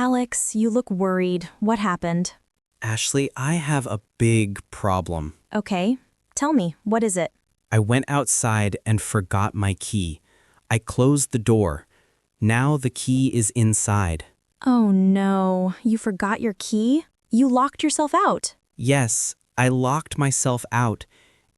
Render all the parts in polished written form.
Alex, you look worried. What happened? Ashley, I have a big problem. Okay, tell me, what is it? I went outside and forgot my key. I closed the door. Now the key is inside. Oh no, you forgot your key? You locked yourself out. Yes, I locked myself out,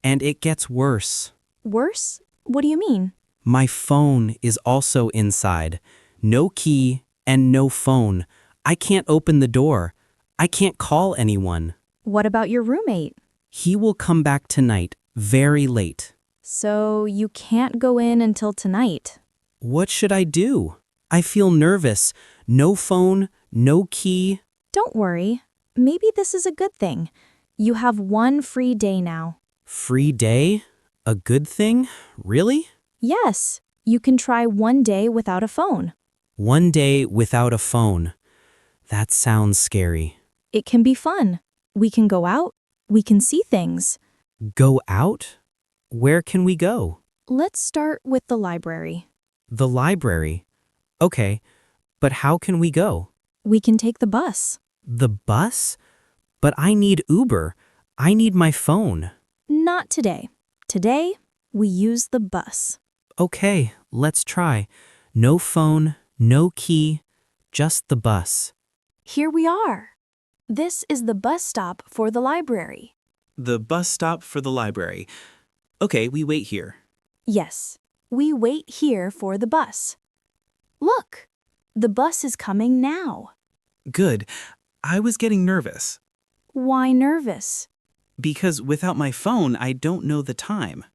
and it gets worse. Worse? What do you mean? My phone is also inside. No key and no phone. I can't open the door. I can't call anyone. What about your roommate? He will come back tonight, very late. So you can't go in until tonight. What should I do? I feel nervous. No phone, no key. Don't worry. Maybe this is a good thing. You have one free day now. Free day? A good thing? Really? Yes, you can try one day without a phone. One day without a phone. That sounds scary. It can be fun. We can go out. We can see things. Go out? Where can we go? Let's start with the library. The library. Okay, but how can we go? We can take the bus. The bus? But I need Uber. I need my phone. Not today. Today, we use the bus. Okay, let's try. No phone, no key, just the bus. Here we are. This is the bus stop for the library. The bus stop for the library. Okay, we wait here. Yes, we wait here for the bus. Look, the bus is coming now. Good. I was getting nervous. Why nervous? Because without my phone, I don't know the time.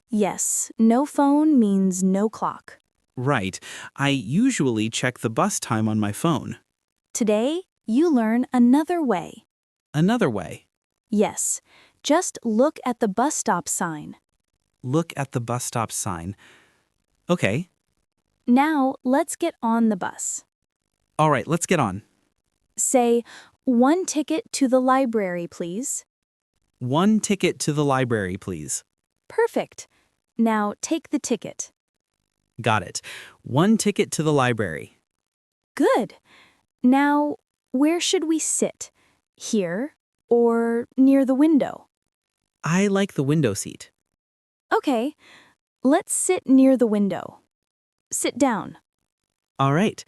Yes, no phone means no clock. Right. I usually check the bus time on my phone. Today, you learn another way. Another way. Yes, just look at the bus stop sign. Look at the bus stop sign. Okay. Now, let's get on the bus. All right, let's get on. Say, 1 ticket to the library, please. 1 ticket to the library, please. Perfect. Now, take the ticket. Got it. 1 ticket to the library. Good. Now, where should we sit? Here or near the window? I like the window seat. Okay, let's sit near the window. Sit down. All right.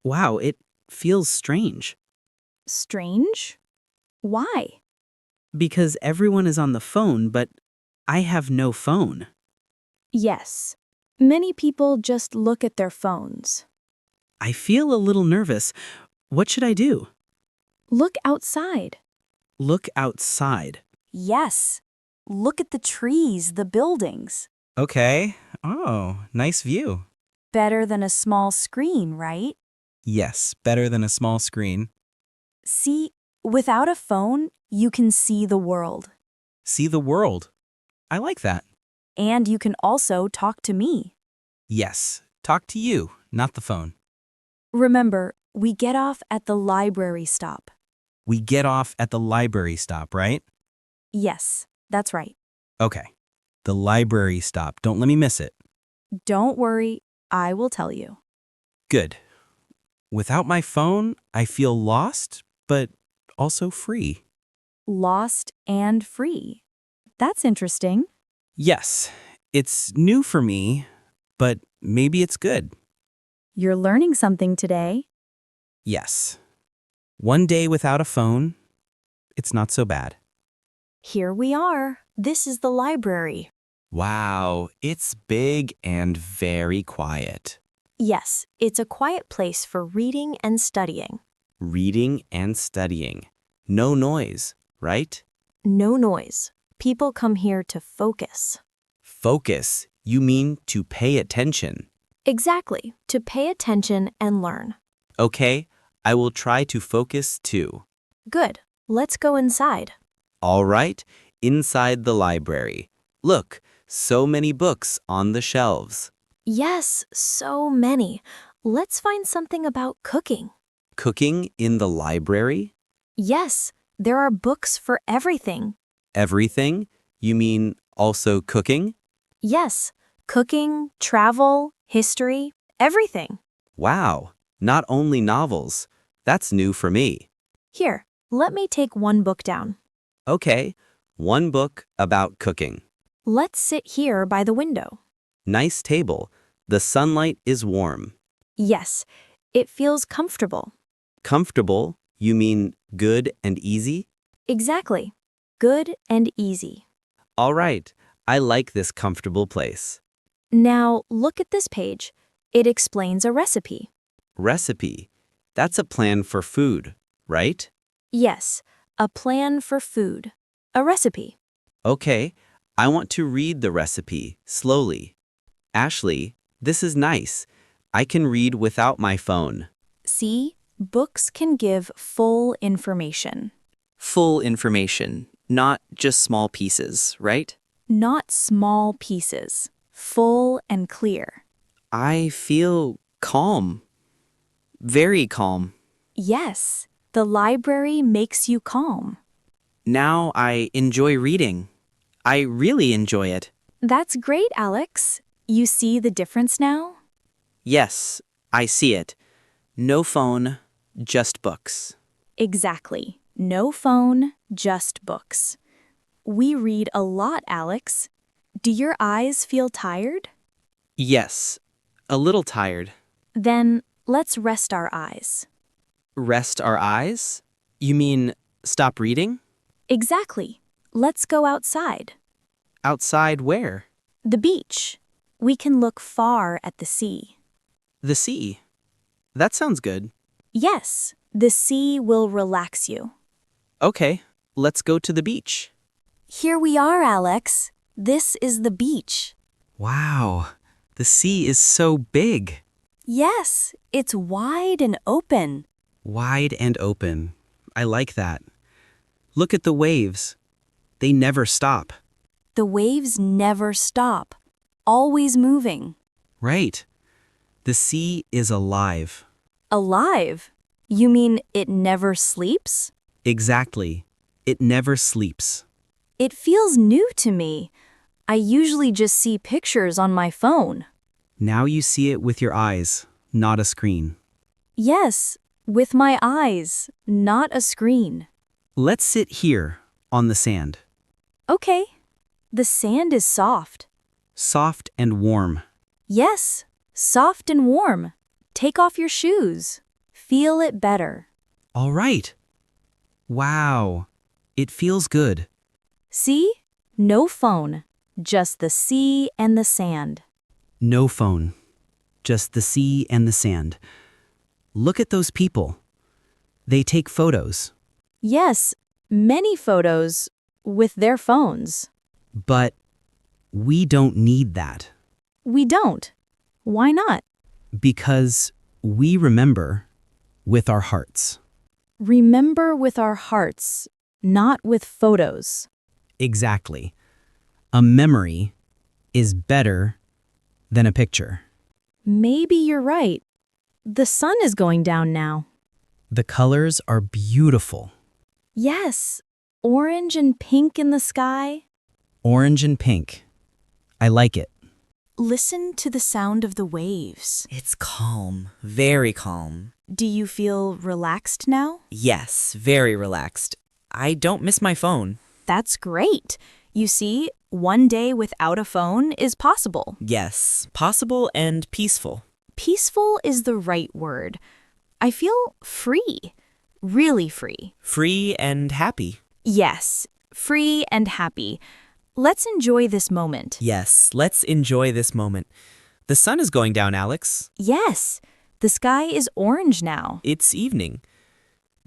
Wow, it feels strange. Strange? Why? Because everyone is on the phone, but I have no phone. Yes, many people just look at their phones. I feel a little nervous. What should I do? Look outside. Look outside. Yes. Look at the trees, the buildings. Okay. Oh, nice view. Better than a small screen, right? Yes, better than a small screen. See, without a phone, you can see the world. See the world. I like that. And you can also talk to me. Yes, talk to you, not the phone. Remember, we get off at the library stop. We get off at the library stop, right? Yes, that's right. Okay. The library stop. Don't let me miss it. Don't worry, I will tell you. Good. Without my phone, I feel lost, but also free. Lost and free. That's interesting. Yes, it's new for me, but maybe it's good. You're learning something today. Yes. One day without a phone, it's not so bad. Here we are. This is the library. Wow, it's big and very quiet. Yes, it's a quiet place for reading and studying. Reading and studying. No noise, right? No noise. People come here to focus. Focus. You mean to pay attention. Exactly, to pay attention and learn. Okay, I will try to focus too. Good. Let's go inside. All right, inside the library. Look, so many books on the shelves. Yes, so many. Let's find something about cooking. Cooking in the library? Yes, there are books for everything. Everything? You mean also cooking? Yes, cooking, travel, history, everything. Wow, not only novels. That's new for me. Here, let me take one book down. Okay, one book about cooking. Let's sit here by the window. Nice table. The sunlight is warm. Yes, it feels comfortable. Comfortable, you mean good and easy? Exactly. Good and easy. All right, I like this comfortable place. Now, look at this page. It explains a recipe. Recipe. That's a plan for food, right? Yes, a plan for food. A recipe. Okay, I want to read the recipe slowly. Ashley, this is nice. I can read without my phone. See, books can give full information. Full information, not just small pieces, right? Not small pieces. Full and clear. I feel calm. Very calm. Yes, the library makes you calm. Now I enjoy reading. I really enjoy it. That's great, Alex. You see the difference now? Yes, I see it. No phone, just books. Exactly. No phone, just books. We read a lot, Alex. Do your eyes feel tired? Yes, a little tired. Then let's rest our eyes. Rest our eyes? You mean stop reading? Exactly. Let's go outside. Outside where? The beach. We can look far at the sea. The sea. That sounds good. Yes, the sea will relax you. Okay, let's go to the beach. Here we are, Alex. This is the beach. Wow, the sea is so big. Yes, it's wide and open. Wide and open. I like that. Look at the waves. They never stop. The waves never stop, always moving. Right. The sea is alive. Alive? You mean it never sleeps? Exactly. It never sleeps. It feels new to me. I usually just see pictures on my phone. Now you see it with your eyes, not a screen. Yes, with my eyes, not a screen. Let's sit here on the sand. Okay. The sand is soft. Soft and warm. Yes, soft and warm. Take off your shoes. Feel it better. All right. Wow. It feels good. See? No phone, just the sea and the sand. No phone. Just the sea and the sand. Look at those people. They take photos. Yes, many photos with their phones. But we don't need that. We don't. Why not? Because we remember with our hearts. Remember with our hearts, not with photos. Exactly. A memory is better than a picture. Maybe you're right. The sun is going down now. The colors are beautiful. Yes, orange and pink in the sky. Orange and pink. I like it. Listen to the sound of the waves. It's calm, very calm. Do you feel relaxed now? Yes, very relaxed. I don't miss my phone. That's great. You see, one day without a phone is possible. Yes, possible and peaceful. Peaceful is the right word. I feel free. Really free. Free and happy. Yes, free and happy. Let's enjoy this moment. Yes, let's enjoy this moment. The sun is going down, Alex. Yes, the sky is orange now. It's evening.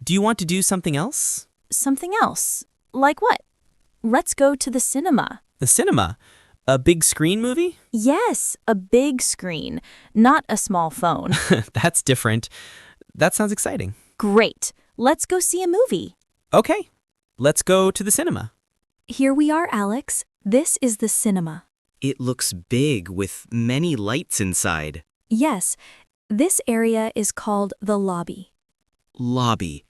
Do you want to do something else? Something else. Like what? Let's go to the cinema. The cinema? A big screen movie? Yes, a big screen, not a small phone. That's different. That sounds exciting. Great. Let's go see a movie. Okay, let's go to the cinema. Here we are, Alex. This is the cinema. It looks big with many lights inside. Yes, this area is called the lobby. Lobby.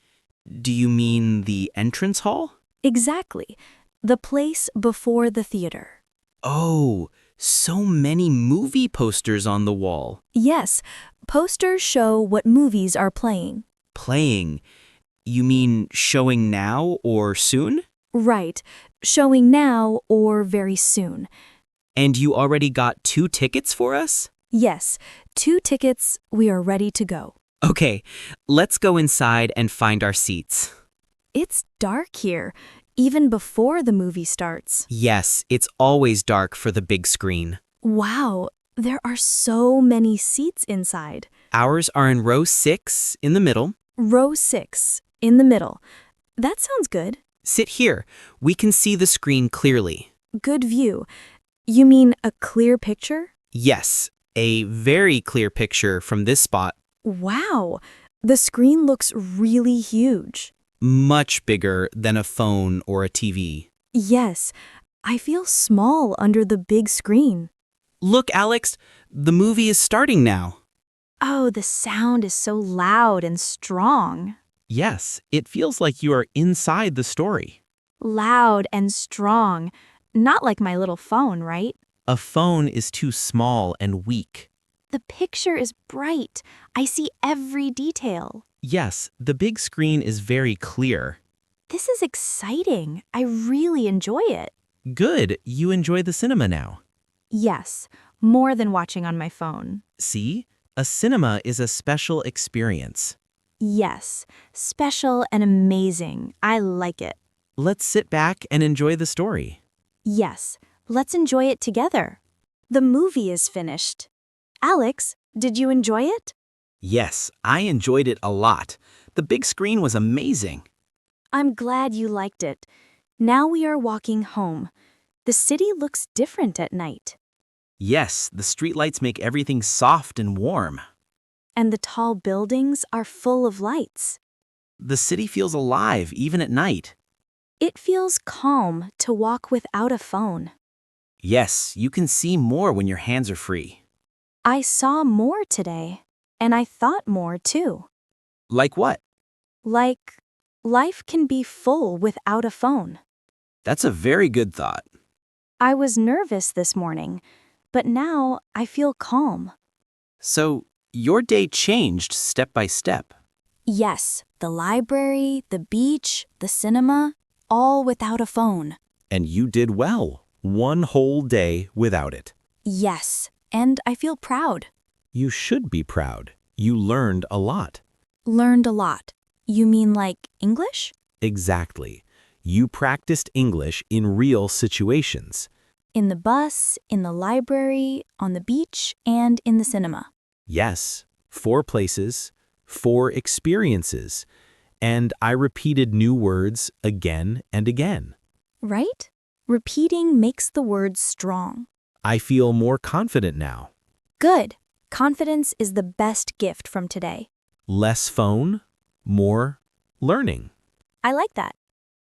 Do you mean the entrance hall? Exactly. The place before the theater. Oh, so many movie posters on the wall. Yes, posters show what movies are playing. Playing. You mean showing now or soon? Right, showing now or very soon. And you already got 2 tickets for us? Yes, 2 tickets, we are ready to go. Okay, let's go inside and find our seats. It's dark here, even before the movie starts. Yes, it's always dark for the big screen. Wow, there are so many seats inside. Ours are in row 6 in the middle. Row 6, in the middle. That sounds good. Sit here. We can see the screen clearly. Good view. You mean a clear picture? Yes, a very clear picture from this spot. Wow, the screen looks really huge. Much bigger than a phone or a TV. Yes, I feel small under the big screen. Look, Alex, the movie is starting now. Oh, the sound is so loud and strong. Yes, it feels like you are inside the story. Loud and strong. Not like my little phone, right? A phone is too small and weak. The picture is bright. I see every detail. Yes, the big screen is very clear. This is exciting. I really enjoy it. Good, you enjoy the cinema now. Yes, more than watching on my phone. See? A cinema is a special experience. Yes, special and amazing. I like it. Let's sit back and enjoy the story. Yes, let's enjoy it together. The movie is finished. Alex, did you enjoy it? Yes, I enjoyed it a lot. The big screen was amazing. I'm glad you liked it. Now we are walking home. The city looks different at night. Yes, the streetlights make everything soft and warm. And the tall buildings are full of lights. The city feels alive even at night. It feels calm to walk without a phone. Yes, you can see more when your hands are free. I saw more today, and I thought more too. Like what? Like, life can be full without a phone. That's a very good thought. I was nervous this morning, but now I feel calm. So, your day changed step by step. Yes, the library, the beach, the cinema, all without a phone. And you did well. 1 whole day without it. Yes, and I feel proud. You should be proud. You learned a lot. Learned a lot. You mean like English? Exactly. You practiced English in real situations. In the bus, in the library, on the beach, and in the cinema. Yes, 4 places, 4 experiences. And I repeated new words again and again. Right? Repeating makes the words strong. I feel more confident now. Good. Confidence is the best gift from today. Less phone, more learning. I like that.